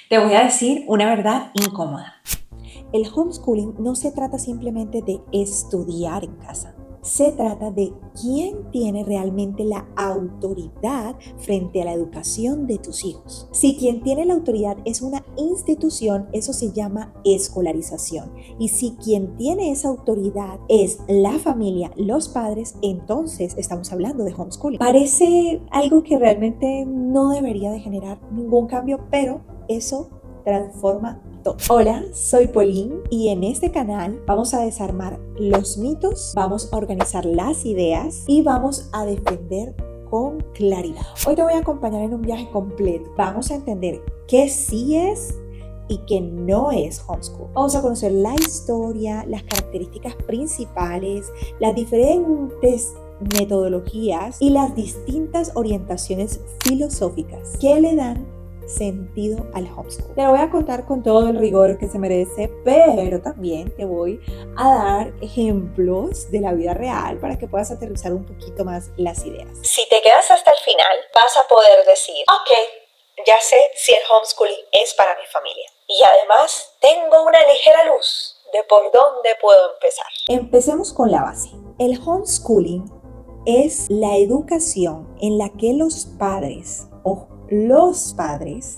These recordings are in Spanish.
Te voy a decir una verdad incómoda. El homeschooling no se trata simplemente de estudiar en casa. Se trata de quién tiene realmente la autoridad frente a la educación de tus hijos. Si quien tiene la autoridad es una institución, eso se llama escolarización. Y si quien tiene esa autoridad es la familia, los padres, entonces estamos hablando de homeschooling. Parece algo que realmente no debería de generar ningún cambio, pero eso transforma todo. Hola, soy Pauline y en este canal vamos a desarmar los mitos, vamos a organizar las ideas y vamos a defender con claridad. Hoy te voy a acompañar en un viaje completo. Vamos a entender qué sí es y qué no es homeschool. Vamos a conocer la historia, las características principales, las diferentes metodologías y las distintas orientaciones filosóficas que le dan sentido al homeschool. Te lo voy a contar con todo el rigor que se merece, pero también te voy a dar ejemplos de la vida real para que puedas aterrizar un poquito más las ideas. Si te quedas hasta el final, vas a poder decir, ok, ya sé si el homeschooling es para mi familia. Y además, tengo una ligera luz de por dónde puedo empezar. Empecemos con la base. El homeschooling es la educación en la que los padres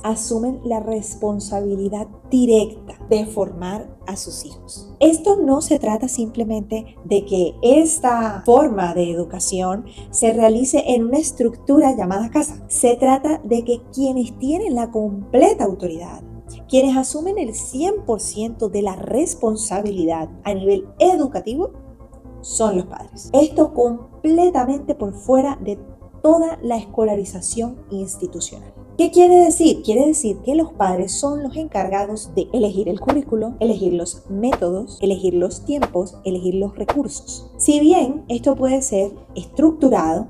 asumen la responsabilidad directa de formar a sus hijos. Esto no se trata simplemente de que esta forma de educación se realice en una estructura llamada casa. Se trata de que quienes tienen la completa autoridad, quienes asumen el 100% de la responsabilidad a nivel educativo, son los padres. Esto completamente por fuera de toda la escolarización institucional. ¿Qué quiere decir? Quiere decir que los padres son los encargados de elegir el currículo, elegir los métodos, elegir los tiempos, elegir los recursos. Si bien esto puede ser estructurado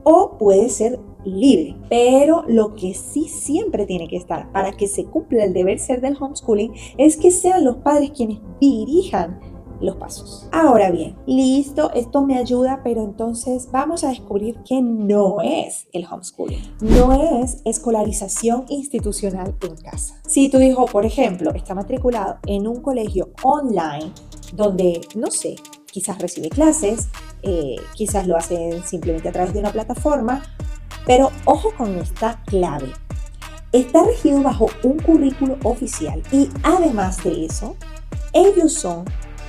o puede ser libre, pero lo que sí siempre tiene que estar para que se cumpla el deber ser del homeschooling es que sean los padres quienes dirijan los pasos. Ahora bien, listo, esto me ayuda, pero entonces vamos a descubrir que no es el homeschooling. No es escolarización institucional en casa. Si tu hijo, por ejemplo, está matriculado en un colegio online donde, no sé, quizás recibe clases, quizás lo hacen simplemente a través de una plataforma, pero ojo con esta clave. Está regido bajo un currículo oficial y además de eso, ellos son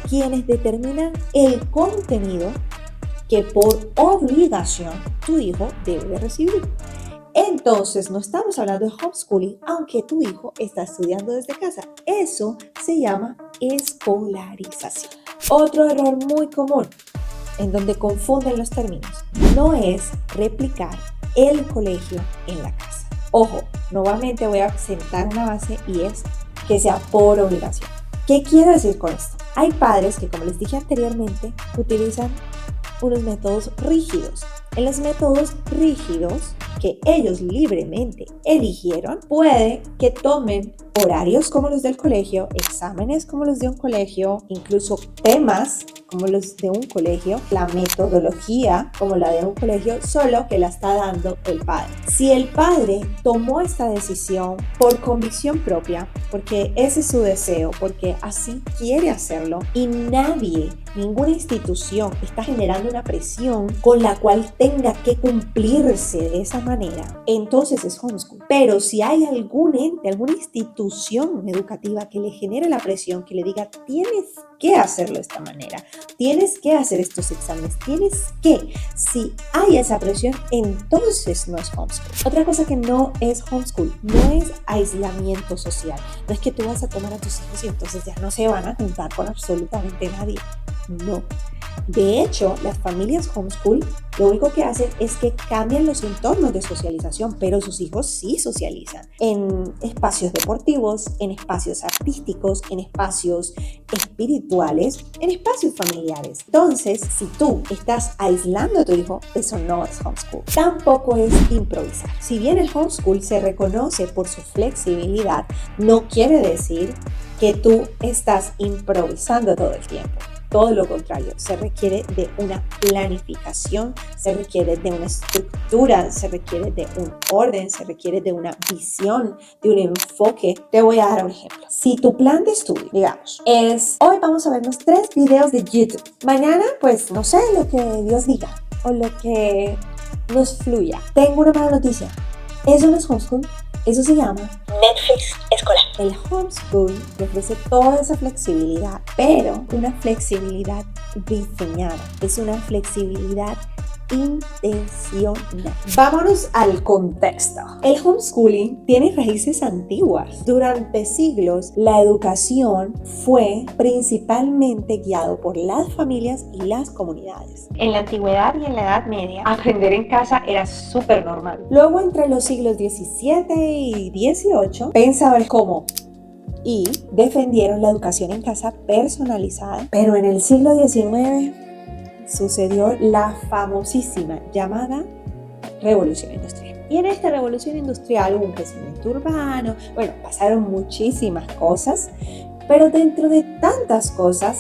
quienes determinan el contenido que por obligación tu hijo debe de recibir. Entonces, no estamos hablando de homeschooling, aunque tu hijo está estudiando desde casa. Eso se llama escolarización. Otro error muy común, en donde confunden los términos, no es replicar el colegio en la casa. Ojo, nuevamente voy a sentar una base y es que sea por obligación. ¿Qué quiero decir con esto? Hay padres que, como les dije anteriormente, utilizan unos métodos rígidos. En los métodos rígidos que ellos libremente eligieron, puede que tomen horarios como los del colegio, exámenes como los de un colegio, incluso temas como los de un colegio, la metodología como la de un colegio, solo que la está dando el padre. Si el padre tomó esta decisión por convicción propia, porque ese es su deseo, porque así quiere hacerlo, y nadie, ninguna institución está generando una presión con la cual tenga que cumplirse de esa manera, entonces es homeschool. Pero si hay algún ente, alguna institución educativa que le genere la presión, que le diga tienes que hacerlo de esta manera, tienes que hacer estos exámenes, tienes que, si hay esa presión, entonces no es homeschool. Otra cosa que no es homeschool, no es aislamiento social. No es que tú vas a tomar a tus hijos y entonces ya no se van a juntar con absolutamente nadie. No. De hecho, las familias homeschool lo único que hacen es que cambian los entornos de socialización, pero sus hijos sí socializan en espacios deportivos, en espacios artísticos, en espacios espirituales, en espacios familiares. Entonces, si tú estás aislando a tu hijo, eso no es homeschool. Tampoco es improvisar. Si bien el homeschool se reconoce por su flexibilidad, no quiere decir que tú estás improvisando todo el tiempo. todo lo contrario, se requiere de una planificación, se requiere de una estructura, se requiere de un orden, se requiere de una visión, de un enfoque. Te voy a dar un ejemplo. Si tu plan de estudio, digamos, es hoy vamos a vernos 3 videos de YouTube, mañana pues no sé, lo que Dios diga o lo que nos fluya. Tengo una mala noticia, eso no es homeschool, eso se llama Netflix escolar. el homeschool te ofrece toda esa flexibilidad, pero una flexibilidad diseñada. Es una flexibilidad intencional. Vámonos al contexto. El homeschooling tiene raíces antiguas. Durante siglos, la educación fue principalmente guiado por las familias y las comunidades. En la antigüedad y en la Edad Media, aprender en casa era súper normal. Luego, entre los siglos XVII y XVIII, pensadores como y defendieron la educación en casa personalizada, pero en el siglo XIX sucedió la famosísima llamada Revolución Industrial. Y en esta Revolución Industrial hubo un crecimiento urbano, bueno, pasaron muchísimas cosas, pero dentro de tantas cosas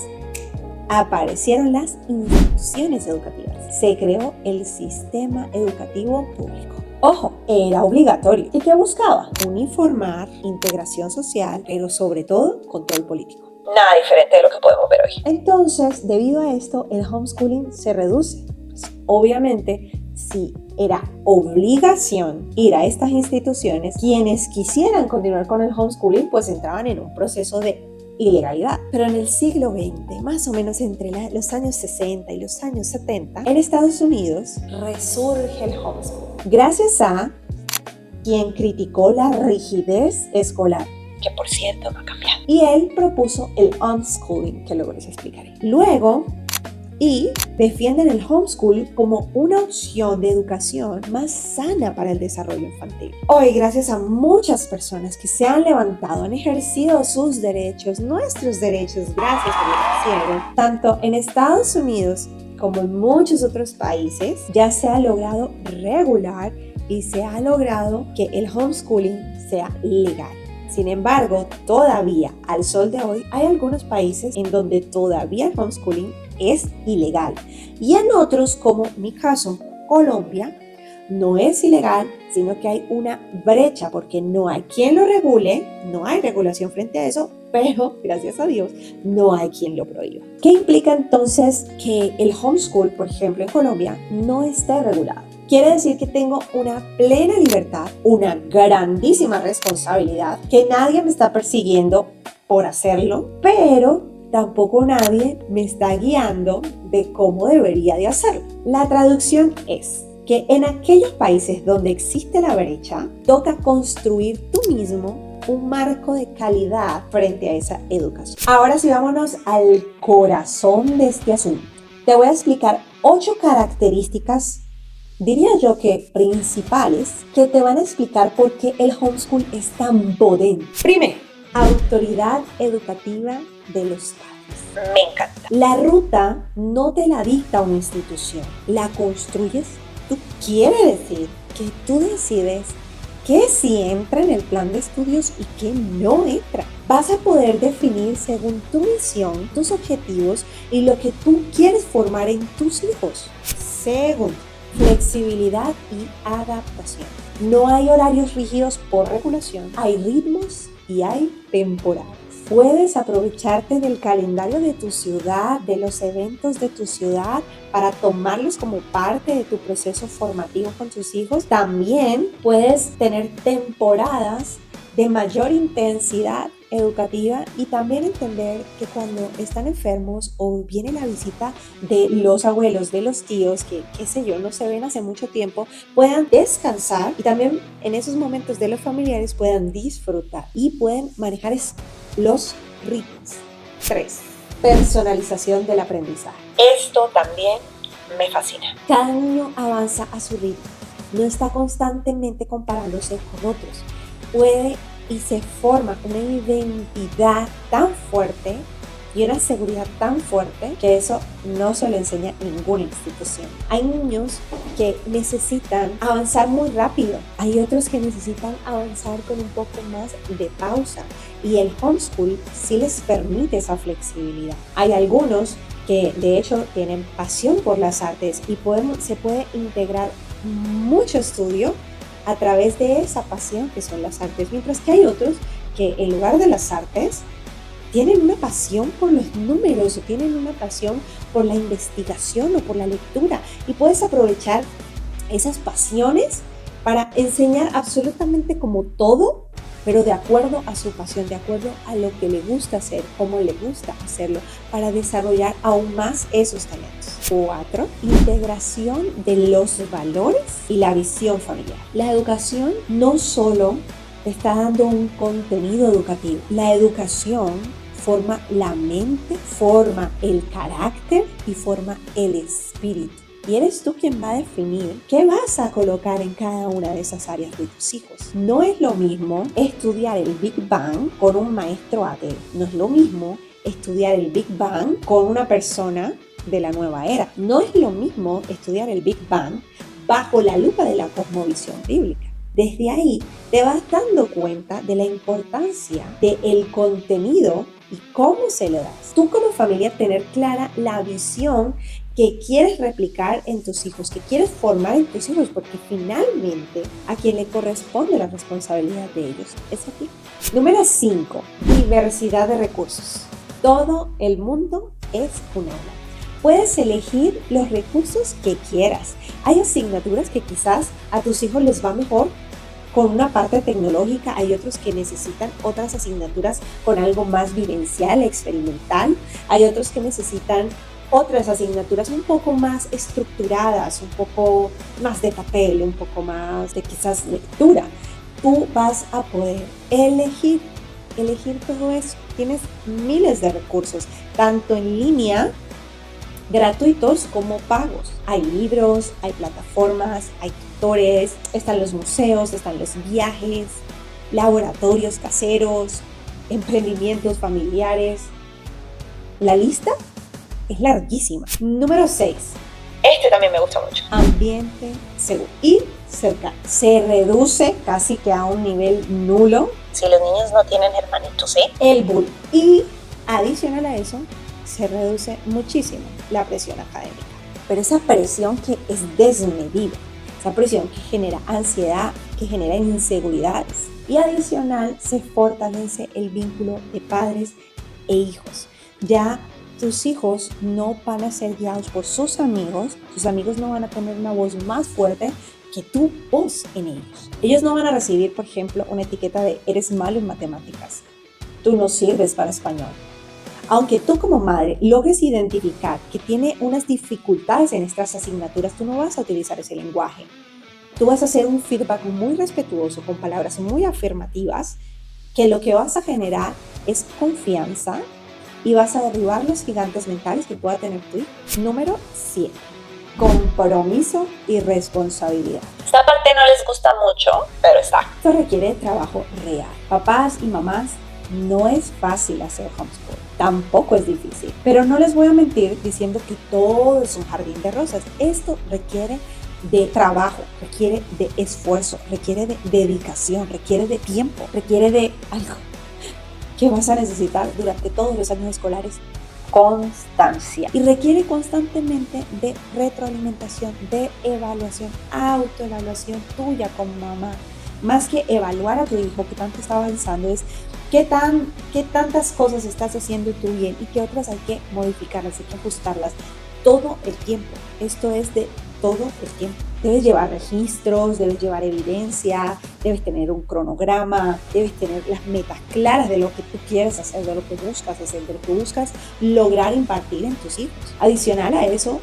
aparecieron las instituciones educativas. Se creó el sistema educativo público. Ojo, era obligatorio. ¿Y qué buscaba? Uniformar, integración social, pero sobre todo control político. Nada diferente de lo que podemos ver hoy. Entonces, debido a esto, el homeschooling se reduce. Pues, obviamente, si era obligación ir a estas instituciones, quienes quisieran continuar con el homeschooling, pues entraban en un proceso de ilegalidad. Pero en el siglo XX, más o menos entre los años 60 y los años 70, en Estados Unidos resurge el homeschooling. Gracias a quien criticó la rigidez escolar, que por cierto no ha cambiado. y él propuso el unschooling, que luego les explicaré. Luego, y defienden el homeschool como una opción de educación más sana para el desarrollo infantil. Hoy, gracias a muchas personas que se han levantado, han ejercido sus derechos, nuestros derechos, gracias por lo que hicieron, tanto en Estados Unidos como en muchos otros países, ya se ha logrado regular y se ha logrado que el homeschooling sea legal. Sin embargo, todavía al sol de hoy hay algunos países en donde todavía el homeschooling es ilegal. Y en otros, como mi caso, Colombia, no es ilegal, sino que hay una brecha porque no hay quien lo regule, no hay regulación frente a eso, pero gracias a Dios no hay quien lo prohíba. ¿Qué implica entonces que el homeschool, por ejemplo, en Colombia, no esté regulado? Quiere decir que tengo una plena libertad, una grandísima responsabilidad, que nadie me está persiguiendo por hacerlo, pero tampoco nadie me está guiando de cómo debería de hacerlo. La traducción es que en aquellos países donde existe la brecha, toca construir tú mismo un marco de calidad frente a esa educación. Ahora sí, vámonos al corazón de este asunto. Te voy a explicar 8 características, diría yo que principales, que te van a explicar por qué el homeschool es tan potente. Primero, autoridad educativa de los padres. Me encanta. La ruta no te la dicta una institución, la construyes tú. Quiere decir que tú decides qué sí entra en el plan de estudios y qué no entra. Vas a poder definir según tu misión, tus objetivos y lo que tú quieres formar en tus hijos. Segundo, flexibilidad y adaptación. No hay horarios rígidos por regulación, hay ritmos y hay temporadas. Puedes aprovecharte del calendario de tu ciudad, de los eventos de tu ciudad, para tomarlos como parte de tu proceso formativo con tus hijos. También puedes tener temporadas de mayor intensidad educativa y también entender que cuando están enfermos o viene la visita de los abuelos, de los tíos, que qué sé yo, no se ven hace mucho tiempo, puedan descansar y también en esos momentos de los familiares puedan disfrutar y pueden manejar los ritmos. 3. Personalización del aprendizaje. Esto también me fascina. Cada niño avanza a su ritmo, no está constantemente comparándose con otros. Puede y se forma una identidad tan fuerte y una seguridad tan fuerte que eso no se lo enseña ninguna institución. Hay niños que necesitan avanzar muy rápido, hay otros que necesitan avanzar con un poco más de pausa y el homeschool sí les permite esa flexibilidad. Hay algunos que de hecho tienen pasión por las artes y se puede integrar mucho estudio a través de esa pasión que son las artes, mientras que hay otros que en lugar de las artes tienen una pasión por los números o tienen una pasión por la investigación o por la lectura y puedes aprovechar esas pasiones para enseñar absolutamente como todo, pero de acuerdo a su pasión, de acuerdo a lo que le gusta hacer, cómo le gusta hacerlo, para desarrollar aún más esos talentos. 4. Integración de los valores y la visión familiar. La educación no solo te está dando un contenido educativo, la educación forma la mente, forma el carácter y forma el espíritu. Y eres tú quien va a definir qué vas a colocar en cada una de esas áreas de tus hijos. No es lo mismo estudiar el Big Bang con un maestro ateo. No es lo mismo estudiar el Big Bang con una persona de la nueva era. No es lo mismo estudiar el Big Bang bajo la lupa de la cosmovisión bíblica. Desde ahí te vas dando cuenta de la importancia del contenido y cómo se lo das. Tú como familia tener clara la visión que quieres replicar en tus hijos, que quieres formar en tus hijos, porque finalmente a quien le corresponde la responsabilidad de ellos es a ti. Número 5. Diversidad de recursos. Todo el mundo es un aula. Puedes elegir los recursos que quieras. Hay asignaturas que quizás a tus hijos les va mejor con una parte tecnológica, hay otros que necesitan otras asignaturas con algo más vivencial, experimental, hay otros que necesitan otras asignaturas un poco más estructuradas, un poco más de papel, un poco más de quizás lectura. Tú vas a poder elegir todo eso. Tienes miles de recursos, tanto en línea, gratuitos como pagos. Hay libros, hay plataformas, hay tutores, están los museos, están los viajes, laboratorios caseros, emprendimientos familiares. La lista es larguísima. Número 6. Este también me gusta mucho. Ambiente seguro y cercano. Se reduce casi que a un nivel nulo si los niños no tienen hermanitos, ¿sí? El bullying. Y adicional a eso, se reduce muchísimo la presión académica. Pero esa presión que es desmedida, esa presión que genera ansiedad, que genera inseguridades. Y adicional, se fortalece el vínculo de padres e hijos. Ya tus hijos no van a ser guiados por sus amigos no van a tener una voz más fuerte que tu voz en ellos. Ellos no van a recibir, por ejemplo, una etiqueta de eres malo en matemáticas, tú no sirves para español. Aunque tú como madre logres identificar que tiene unas dificultades en estas asignaturas, tú no vas a utilizar ese lenguaje. Tú vas a hacer un feedback muy respetuoso, con palabras muy afirmativas, que lo que vas a generar es confianza y vas a derribar los gigantes mentales que pueda tener tu hijo. Número 7. Compromiso y responsabilidad. Esta parte no les gusta mucho, pero está. Esto requiere trabajo real. Papás y mamás, no es fácil hacer homeschool. Tampoco es difícil. Pero no les voy a mentir diciendo que todo es un jardín de rosas. Esto requiere de trabajo, requiere de esfuerzo, requiere de dedicación, requiere de tiempo, requiere de algo que vas a necesitar durante todos los años escolares: constancia. Y requiere constantemente de retroalimentación, de evaluación, autoevaluación tuya como mamá. Más que evaluar a tu hijo que tanto está avanzando, es qué tantas cosas estás haciendo tú bien y qué otras hay que modificarlas, hay que ajustarlas todo el tiempo. Esto es de todo el tiempo. Debes llevar registros, debes llevar evidencia, debes tener un cronograma, debes tener las metas claras de lo que tú quieres hacer, de lo que buscas hacer, de lo que buscas lograr impartir en tus hijos. Adicional a eso,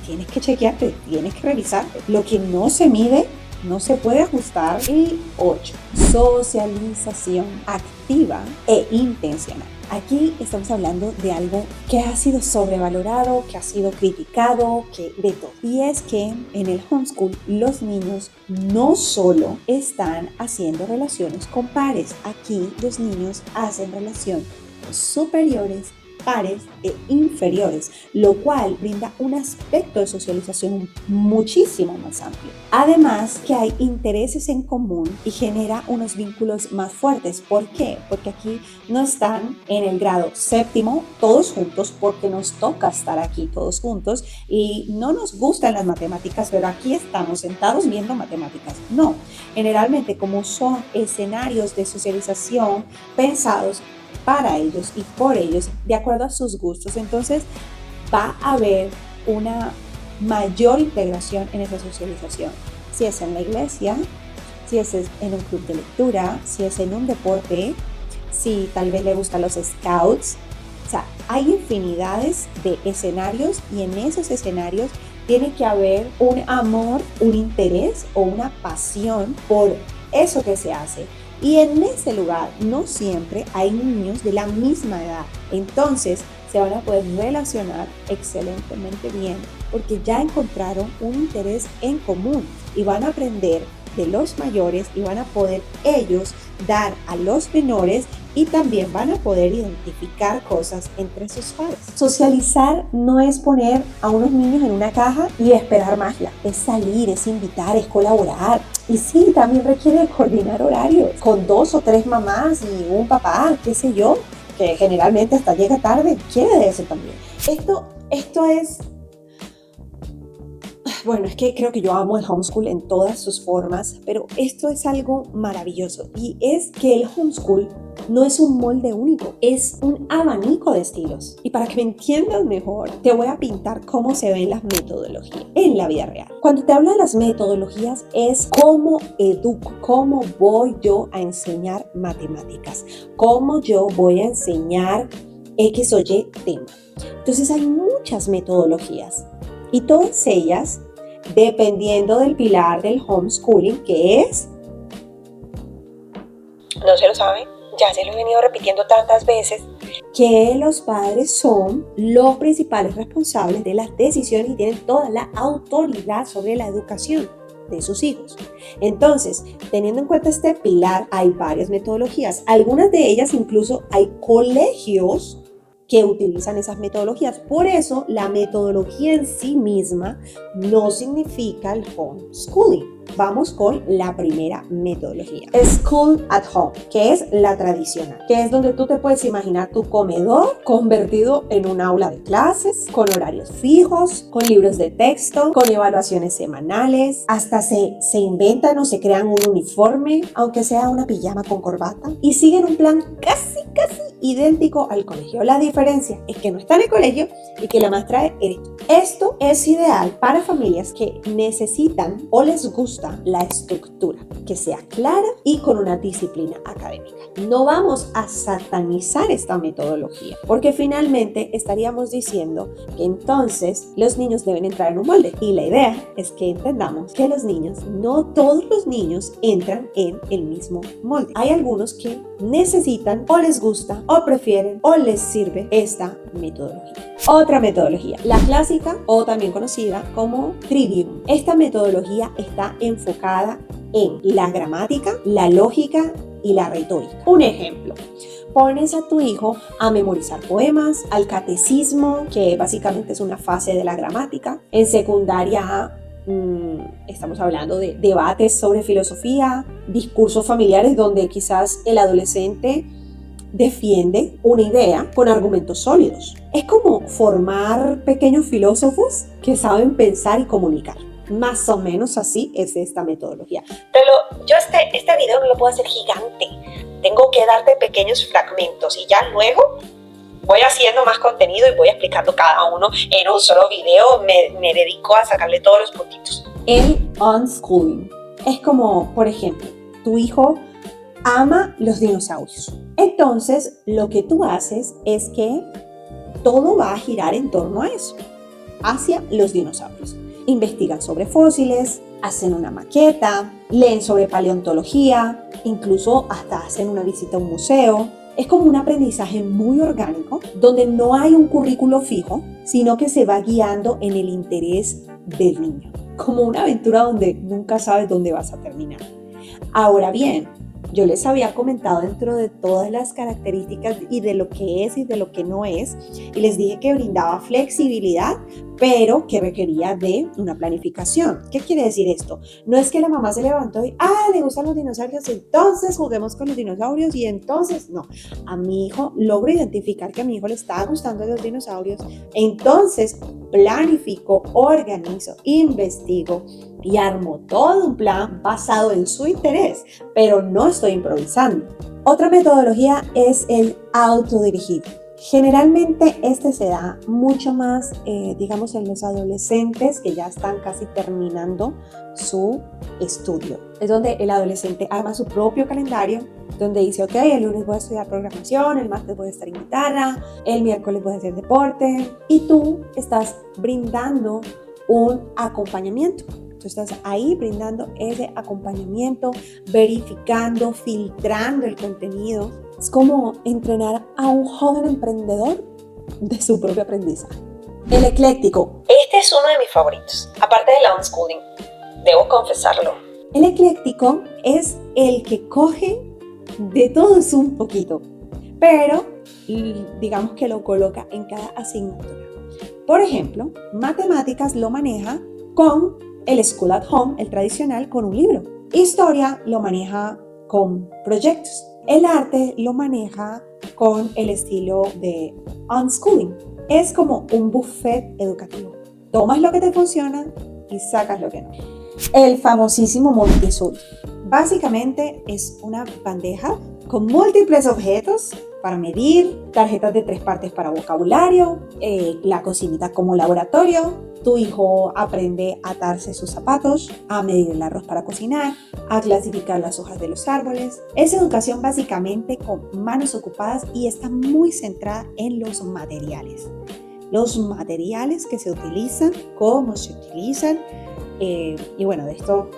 tienes que chequearte, tienes que revisarte. Lo que no se mide no se puede ajustar. Y 8. Socialización activa e intencional. Aquí estamos hablando de algo que ha sido sobrevalorado, que ha sido criticado, que de todo. Y es que en el homeschool los niños no solo están haciendo relaciones con pares. Aquí los niños hacen relación con superiores pares e inferiores, lo cual brinda un aspecto de socialización muchísimo más amplio. Además que hay intereses en común y genera unos vínculos más fuertes. ¿Por qué? Porque aquí no están en el grado séptimo todos juntos, porque nos toca estar aquí todos juntos y no nos gustan las matemáticas, pero aquí estamos sentados viendo matemáticas. No, generalmente como son escenarios de socialización pensados para ellos y por ellos, de acuerdo a sus gustos, entonces va a haber una mayor integración en esa socialización. Si es en la iglesia, si es en un club de lectura, si es en un deporte, si tal vez le gustan los scouts. O sea, hay infinidades de escenarios y en esos escenarios tiene que haber un amor, un interés o una pasión por eso que se hace. Y en ese lugar no siempre hay niños de la misma edad. Entonces se van a poder relacionar excelentemente bien porque ya encontraron un interés en común y van a aprender de los mayores y van a poder ellos dar a los menores y también van a poder identificar cosas entre sus pares. Socializar no es poner a unos niños en una caja y esperar magia. Es salir, es invitar, es colaborar. Y sí, también requiere coordinar horarios con 2 o 3 mamás y un papá, qué sé yo, que generalmente hasta llega tarde. Quiere de eso también. Esto es... Bueno, es que creo que yo amo el homeschool en todas sus formas, pero esto es algo maravilloso y es que el homeschool no es un molde único, es un abanico de estilos. Y para que me entiendas mejor, te voy a pintar cómo se ven las metodologías en la vida real. Cuando te hablo de las metodologías es cómo educo, cómo voy yo a enseñar matemáticas, cómo yo voy a enseñar X o Y tema. Entonces hay muchas metodologías y todas ellas dependiendo del pilar del homeschooling, que es... ¿No se lo saben? Ya se lo he venido repitiendo tantas veces. Que los padres son los principales responsables de las decisiones y tienen toda la autoridad sobre la educación de sus hijos. Entonces, teniendo en cuenta este pilar, hay varias metodologías. Algunas de ellas incluso hay colegios que utilizan esas metodologías. Por eso, la metodología en sí misma no significa el homeschooling. Vamos con la primera metodología. School at Home, que es la tradicional, que es donde tú te puedes imaginar tu comedor convertido en un aula de clases, con horarios fijos, con libros de texto, con evaluaciones semanales, hasta se inventan o se crean un uniforme, aunque sea una pijama con corbata, y siguen un plan casi idéntico al colegio. La diferencia es que no está en el colegio y que la maestra eres tú. Esto es ideal para familias que necesitan o les gusta la estructura, que sea clara y con una disciplina académica. No vamos a satanizar esta metodología, porque finalmente estaríamos diciendo que entonces los niños deben entrar en un molde. Y la idea es que entendamos que los niños, no todos los niños entran en el mismo molde. Hay algunos que necesitan o les gusta o prefieren o les sirve esta metodología. Otra metodología, la clásica o también conocida como Trivium. Esta metodología está enfocada en la gramática, la lógica y la retórica. Un ejemplo, pones a tu hijo a memorizar poemas, al catecismo, que básicamente es una fase de la gramática. En secundaria estamos hablando de debates sobre filosofía, discursos familiares donde quizás el adolescente defiende una idea con argumentos sólidos. Es como formar pequeños filósofos que saben pensar y comunicar. Más o menos así es esta metodología. Pero yo este video no lo puedo hacer gigante. Tengo que darte pequeños fragmentos y ya luego voy haciendo más contenido y voy explicando cada uno en un solo video. Me dedico a sacarle todos los puntitos. El unschooling es como, por ejemplo, tu hijo ama los dinosaurios. Entonces, lo que tú haces es que todo va a girar en torno a eso, hacia los dinosaurios. Investigan sobre fósiles, hacen una maqueta, leen sobre paleontología, incluso hasta hacen una visita a un museo. Es como un aprendizaje muy orgánico, donde no hay un currículo fijo, sino que se va guiando en el interés del niño. Como una aventura donde nunca sabes dónde vas a terminar. Ahora bien, yo les había comentado dentro de todas las características y de lo que es y de lo que no es, y les dije que brindaba flexibilidad, pero que requería de una planificación. ¿Qué quiere decir esto? No es que la mamá se levantó y, le gustan los dinosaurios, entonces juguemos con los dinosaurios y entonces, no. A mi hijo logro identificar que a mi hijo le está gustando los dinosaurios, entonces planifico, organizo, investigo y armo todo un plan basado en su interés, pero no estoy improvisando. Otra metodología es el autodirigido. Generalmente este se da mucho más, digamos, en los adolescentes que ya están casi terminando su estudio. Es donde el adolescente arma su propio calendario, donde dice, ok, el lunes voy a estudiar programación, el martes voy a estar en guitarra, el miércoles voy a hacer deporte, y tú estás brindando un acompañamiento. Tú estás ahí brindando ese acompañamiento, verificando, filtrando el contenido. Es como entrenar a un joven emprendedor de su propio aprendizaje. El ecléctico. Este es uno de mis favoritos, aparte del unschooling, debo confesarlo. El ecléctico es el que coge de todos un poquito, pero digamos que lo coloca en cada asignatura. Por ejemplo, matemáticas lo maneja con el School at Home, el tradicional, con un libro. Historia lo maneja con proyectos. El arte lo maneja con el estilo de unschooling. Es como un buffet educativo. Tomas lo que te funciona y sacas lo que no. El famosísimo Montessori. Básicamente es una bandeja con múltiples objetos para medir, tarjetas de 3 partes para vocabulario, la cocinita como laboratorio. Tu hijo aprende a atarse sus zapatos, a medir el arroz para cocinar, a clasificar las hojas de los árboles. Es educación básicamente con manos ocupadas y está muy centrada en los materiales. Los materiales que se utilizan, cómo se utilizan. Y bueno, de esto,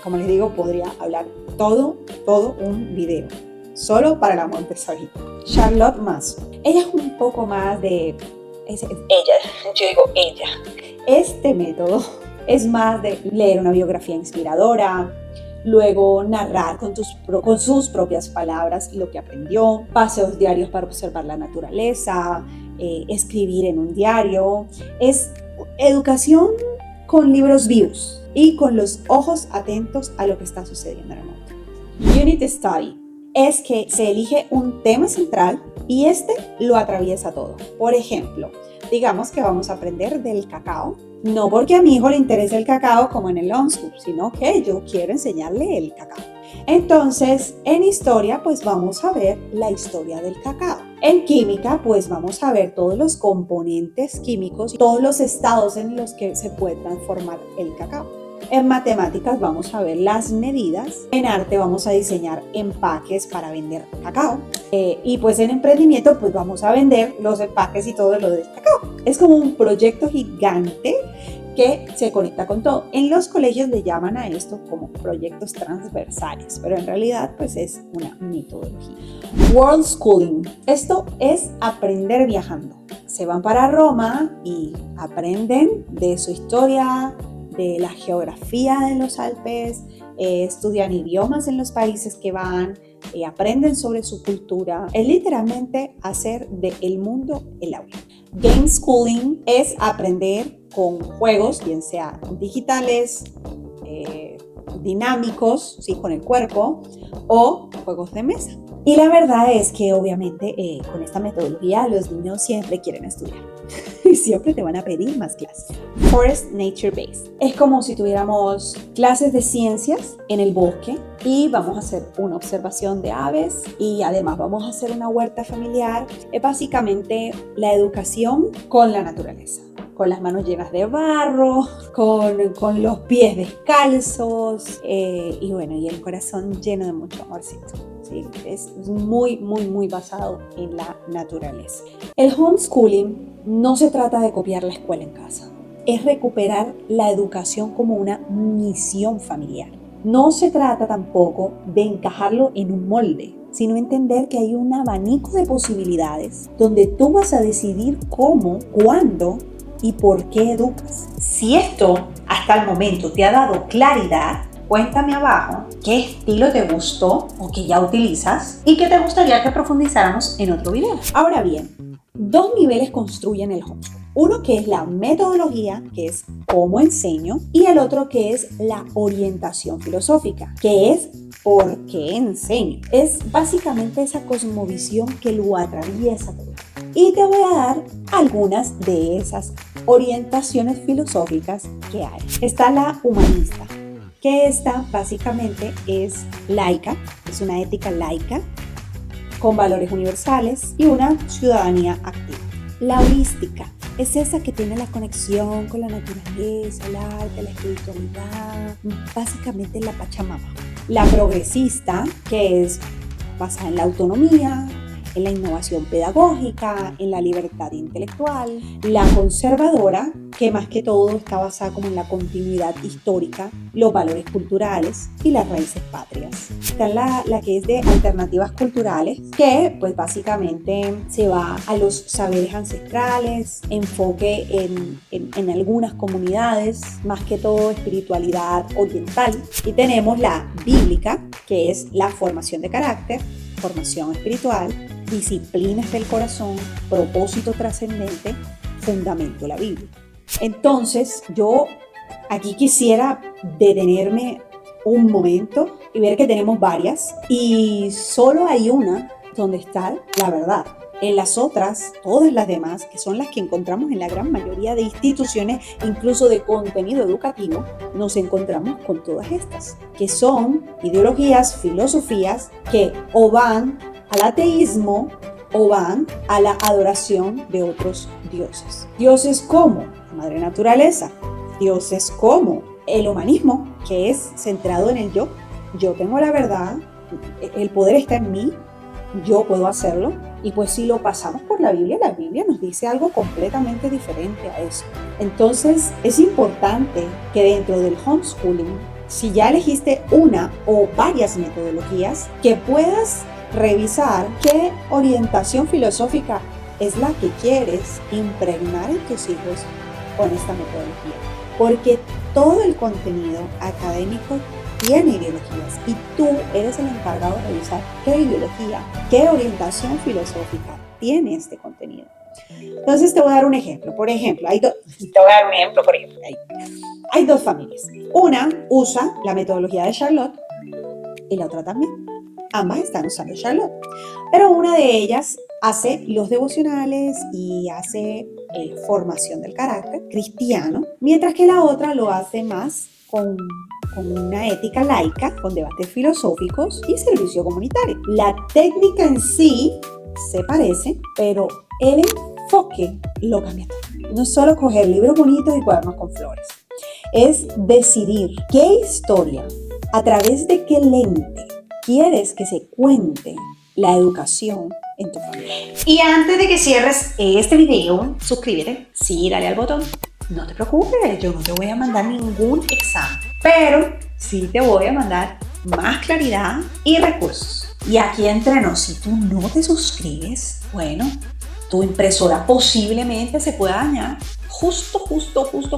como les digo, podría hablar todo un video. Solo para la Montessori. Charlotte Mason. Ella es un poco más de... Ella. Este método es más de leer una biografía inspiradora, luego narrar con sus propias palabras lo que aprendió, paseos diarios para observar la naturaleza, escribir en un diario. Es educación con libros vivos y con los ojos atentos a lo que está sucediendo en el mundo. Unit Study es que se elige un tema central y este lo atraviesa todo. Por ejemplo, digamos que vamos a aprender del cacao, no porque a mi hijo le interese el cacao como en el homeschool, sino que yo quiero enseñarle el cacao. Entonces, en historia, pues vamos a ver la historia del cacao. En química, pues vamos a ver todos los componentes químicos y todos los estados en los que se puede transformar el cacao. En matemáticas vamos a ver las medidas. En arte vamos a diseñar empaques para vender cacao. Y pues en emprendimiento pues vamos a vender los empaques y todo lo del cacao. Es como un proyecto gigante que se conecta con todo. En los colegios le llaman a esto como proyectos transversales, pero en realidad pues es una metodología. World Schooling. Esto es aprender viajando. Se van para Roma y aprenden de su historia, de la geografía de los Alpes, estudian idiomas en los países que van, aprenden sobre su cultura. Es literalmente hacer del mundo el aula. Game Schooling es aprender con juegos, bien sea digitales, dinámicos, ¿sí? Con el cuerpo, o juegos de mesa. Y la verdad es que obviamente con esta metodología los niños siempre quieren estudiar y siempre te van a pedir más clases. Forest Nature Base. Es como si tuviéramos clases de ciencias en el bosque y vamos a hacer una observación de aves y además vamos a hacer una huerta familiar. Es básicamente la educación con la naturaleza. Con las manos llenas de barro, con los pies descalzos y bueno, y el corazón lleno de mucho amorcito. ¿Sí? Es muy basado en la naturaleza. El homeschooling no se trata de copiar la escuela en casa, es recuperar la educación como una misión familiar. No se trata tampoco de encajarlo en un molde, sino entender que hay un abanico de posibilidades donde tú vas a decidir cómo, cuándo y por qué educas. Si esto hasta el momento te ha dado claridad, cuéntame abajo qué estilo te gustó o que ya utilizas y que te gustaría que profundizáramos en otro video. Ahora bien, dos niveles construyen el homeschool. Uno que es la metodología, que es cómo enseño, y el otro que es la orientación filosófica, que es por qué enseño. Es básicamente esa cosmovisión que lo atraviesa todo. Y te voy a dar algunas de esas orientaciones filosóficas que hay. Está la humanista, que esta básicamente es laica, es una ética laica, con valores universales y una ciudadanía activa. La holística es esa que tiene la conexión con la naturaleza, el arte, la espiritualidad, básicamente la Pachamama. La progresista, que es basada en la autonomía, en la innovación pedagógica, en la libertad intelectual. La conservadora, que más que todo está basada como en la continuidad histórica, los valores culturales y las raíces patrias. Está la que es de alternativas culturales, que pues básicamente se va a los saberes ancestrales, enfoque en algunas comunidades, más que todo espiritualidad oriental. Y tenemos la bíblica, que es la formación de carácter, formación espiritual, disciplinas del corazón, propósito trascendente, fundamento de la Biblia. Entonces, yo aquí quisiera detenerme un momento y ver que tenemos varias y solo hay una donde está la verdad. En las otras, todas las demás, que son las que encontramos en la gran mayoría de instituciones, incluso de contenido educativo, nos encontramos con todas estas, que son ideologías, filosofías que o van al ateísmo o van a la adoración de otros dioses. Dioses como la madre naturaleza, dioses como el humanismo, que es centrado en el yo. Yo tengo la verdad, el poder está en mí, yo puedo hacerlo. Y pues si lo pasamos por la Biblia nos dice algo completamente diferente a eso. Entonces es importante que dentro del homeschooling, si ya elegiste una o varias metodologías, que puedas revisar qué orientación filosófica es la que quieres impregnar en tus hijos con esta metodología. Porque todo el contenido académico tiene ideologías y tú eres el encargado de revisar qué ideología, qué orientación filosófica tiene este contenido. Entonces te voy a dar un ejemplo. Por ejemplo, hay dos familias. Una usa la metodología de Charlotte y la otra también. Ambas están usando Charlotte, pero una de ellas hace los devocionales y hace formación del carácter cristiano, mientras que la otra lo hace más con una ética laica, con debates filosóficos y servicio comunitario. La técnica en sí se parece, pero el enfoque lo cambia todo. No es solo coger libros bonitos y cuadernos con flores, es decidir qué historia, a través de qué lente quieres que se cuente la educación en tu familia. Y antes de que cierres este video, suscríbete, sí, dale al botón. No te preocupes, yo no te voy a mandar ningún examen, pero sí te voy a mandar más claridad y recursos. Y aquí entre nos, si tú no te suscribes, bueno, tu impresora posiblemente se pueda dañar justo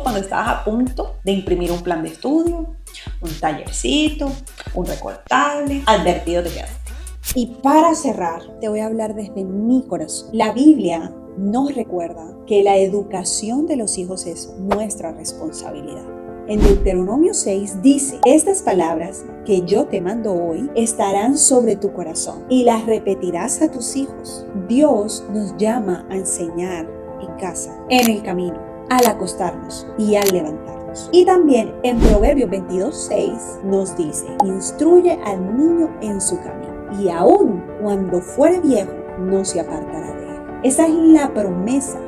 cuando estás a punto de imprimir un plan de estudio, un tallercito, un recortable, advertido te quedaste. Y para cerrar, te voy a hablar desde mi corazón. La Biblia nos recuerda que la educación de los hijos es nuestra responsabilidad. En Deuteronomio 6 dice: estas palabras que yo te mando hoy estarán sobre tu corazón y las repetirás a tus hijos. Dios nos llama a enseñar en casa, en el camino, al acostarnos y al levantarnos. Y también en Proverbios 22:6 nos dice: instruye al niño en su camino y aun cuando fuere viejo no se apartará de él. Esa es la promesa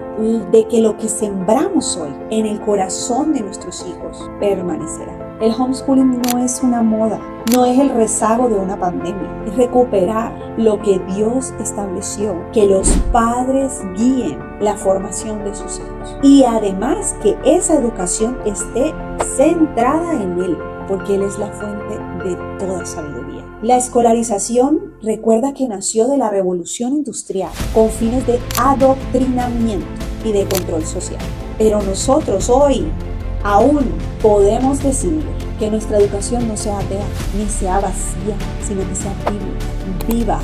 de que lo que sembramos hoy en el corazón de nuestros hijos permanecerá. El homeschooling no es una moda, no es el rezago de una pandemia, es recuperar lo que Dios estableció, que los padres guíen la formación de sus hijos y además que esa educación esté centrada en Él, porque Él es la fuente de toda sabiduría. La escolarización recuerda que nació de la revolución industrial con fines de adoctrinamiento y de control social. Pero nosotros hoy aún podemos decidir que nuestra educación no sea atea ni sea vacía, sino que sea bíblica, viva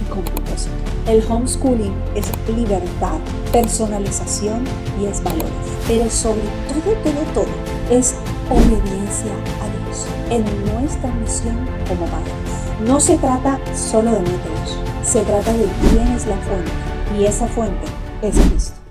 y con propósito. El homeschooling es libertad, personalización y es valores. Pero sobre todo, es obediencia a Dios en nuestra misión como padres. No se trata solo de métodos, se trata de quién es la fuente y esa fuente es Cristo.